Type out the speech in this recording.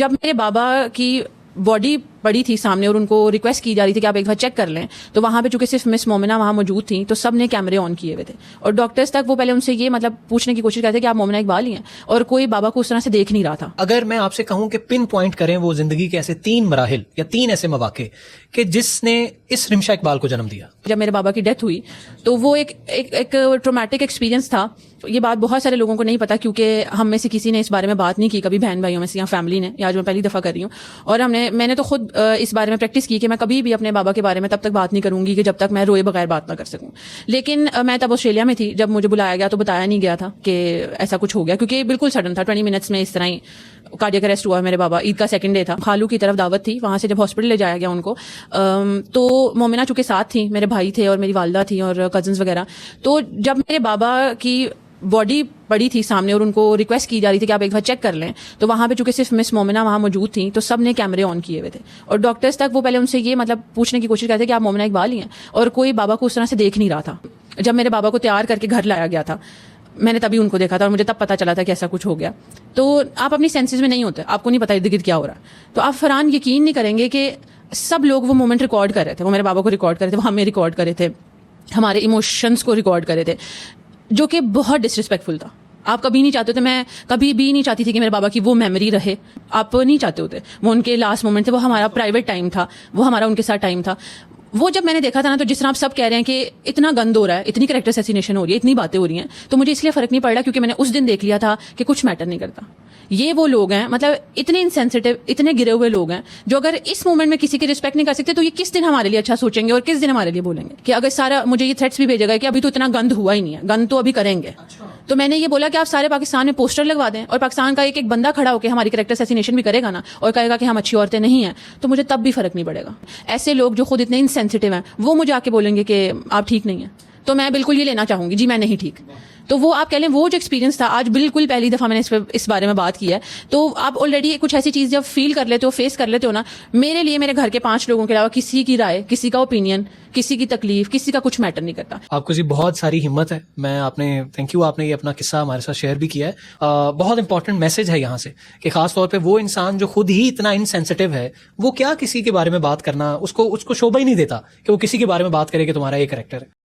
جب میرے بابا کی باڈی پڑی تھی سامنے اور ان کو ریکویسٹ کی جا رہی تھی کہ آپ ایک بار چیک کر لیں، تو وہاں پہ چونکہ صرف مس مومنہ وہاں موجود تھیں تو سب نے کیمرے آن کیے ہوئے تھے، اور ڈاکٹرز تک وہ پہلے ان سے یہ پوچھنے کی کوشش کرتے تھے کہ آپ مومنہ اقبال ہی ہیں، اور کوئی بابا کو اس طرح سے دیکھ نہیں رہا تھا۔ اگر میں آپ سے کہوں کہ پن پوائنٹ کریں وہ زندگی کے ایسے 3 مراحل یا 3 ایسے مواقع کہ جس نے اس رمشا اقبال کو جنم دیا۔ جب میرے بابا کی ڈیتھ ہوئی تو وہ ایک ٹرومیٹک ایکسپیرینس تھا۔ یہ بات بہت سارے لوگوں کو نہیں پتا کیونکہ ہم میں سے کسی نے اس بارے میں بات نہیں کی کبھی، بہن بھائیوں میں سے یا فیملی نے، یا جو میں پہلی دفعہ کر رہی ہوں، اور میں نے تو خود اس بارے میں پریکٹس کی کہ میں کبھی بھی اپنے بابا کے بارے میں تب تک بات نہیں کروں گی کہ جب تک میں روئے بغیر بات نہ کر سکوں۔ لیکن میں تب آسٹریلیا میں تھی، جب مجھے بلایا گیا تو بتایا نہیں گیا تھا کہ ایسا کچھ ہو گیا، کیونکہ بالکل سڈن تھا، 20 منٹس میں اس طرح ہی کارڈیاک اریسٹ ہوا میرے بابا۔ عید کا سیکنڈ ڈے تھا، خالو کی طرف دعوت تھی، وہاں سے جب ہاسپٹل لے جایا گیا ان کو تو مومنہ چونکہ ساتھ تھی، میرے بھائی تھے اور میری والدہ تھی اور کزنز وغیرہ، تو جب میرے بابا کی باڈی پڑی تھی سامنے اور ان کو ریکویسٹ کی جا رہی تھی کہ آپ ایک بار چیک کر لیں، تو وہاں پہ چونکہ صرف مس مومنہ وہاں موجود تھیں تو سب نے کیمرے آن کیے ہوئے تھے، اور ڈاکٹرز تک وہ پہلے ان سے یہ پوچھنے کی کوشش کرتے تھے کہ آپ مومنہ اقبال ہی ہیں، اور کوئی بابا کو اس طرح سے دیکھ نہیں رہا تھا۔ جب میرے بابا کو تیار کر کے گھر لایا گیا تھا، میں نے تبھی ان کو دیکھا تھا اور مجھے تب پتا چلا تھا کہ ایسا کچھ ہو گیا۔ تو آپ اپنی سینسز میں نہیں ہوتے، آپ کو نہیں پتا ارد گرد کیا ہو رہا ہے، تو آپ فرحان یقین نہیں کریں گے کہ سب لوگ وہ مومنٹ ریکارڈ کر رہے تھے، وہ میرے بابا کو ریکارڈ کر رہے تھے، وہ ہمیں ریکارڈ کر رہے تھے، ہمارے ایموشنس کو ریکارڈ کر رہے تھے، جو کہ بہت ڈسرسپیکٹفل تھا۔ آپ کبھی نہیں چاہتے ہوتے، میں کبھی بھی نہیں چاہتی تھی کہ میرے بابا کی وہ میموری رہے، آپ نہیں چاہتے ہوتے، وہ ان کے لاسٹ مومنٹ تھے، وہ ہمارا پرائیویٹ ٹائم تھا، وہ ہمارا ان کے ساتھ ٹائم تھا۔ وہ جب میں نے دیکھا تھا نا، تو جس طرح آپ سب کہہ رہے ہیں کہ اتنا گند ہو رہا ہے، اتنی کریکٹر اسیسینیشن ہو رہی ہے، اتنی باتیں ہو رہی ہیں، تو مجھے اس لیے فرق نہیں پڑ رہا کیونکہ میں نے اس دن دیکھ لیا تھا کہ کچھ میٹر نہیں کرتا۔ یہ وہ لوگ ہیں، اتنے انسینسٹیو، اتنے گرے ہوئے لوگ ہیں، جو اگر اس مومنٹ میں کسی کی رسپیکٹ نہیں کر سکتے تو یہ کس دن ہمارے لیے اچھا سوچیں گے اور کس دن ہمارے لیے بولیں گے کہ اگر سارا مجھے یہ تھریٹس بھی بھیجے گا کہ ابھی تو اتنا گند ہوا ہی نہیں ہے، گند تو ابھی کریں گے۔ تو میں نے یہ بولا کہ آپ سارے پاکستان میں پوسٹر لگوا دیں اور پاکستان کا ایک بندہ کھڑا ہو کے ہماری کریکٹر اسیسینیشن بھی کرے گا نا، اور کہے گا کہ ہم اچھی عورتیں نہیں ہیں، تو مجھے تب بھی فرق نہیں پڑے گا۔ ایسے لوگ جو خود اتنے انسینسٹیو ہیں، وہ مجھے آ کے بولیں گے کہ آپ ٹھیک نہیں ہیں، تو میں بالکل یہ لینا چاہوں گی جی میں نہیں ٹھیک۔ تو وہ آپ کہہ لیں وہ جو ایکسپیرینس تھا، آج بالکل پہلی دفعہ میں نے اس بارے میں بات کی ہے، تو آپ آلریڈی کچھ ایسی چیز جب فیل کر لیتے ہو، فیس کر لیتے ہو نا، میرے لیے میرے گھر کے 5 لوگوں کے علاوہ کسی کی رائے، کسی کا اوپینین، کسی کی تکلیف، کسی کا کچھ میٹر نہیں کرتا۔ آپ کو جی بہت ساری ہمت ہے، تھینک یو، آپ نے یہ اپنا قصہ ہمارے ساتھ شیئر بھی کیا ہے۔ بہت امپورٹنٹ میسج ہے یہاں سے کہ خاص طور پہ وہ انسان جو خود ہی اتنا انسینسٹیو ہے، وہ کیا کسی کے بارے میں بات کرنا، اس کو شوبہ ہی نہیں دیتا کہ وہ کسی کے بارے میں بات کرے کہ تمہارا یہ کریکٹر ہے۔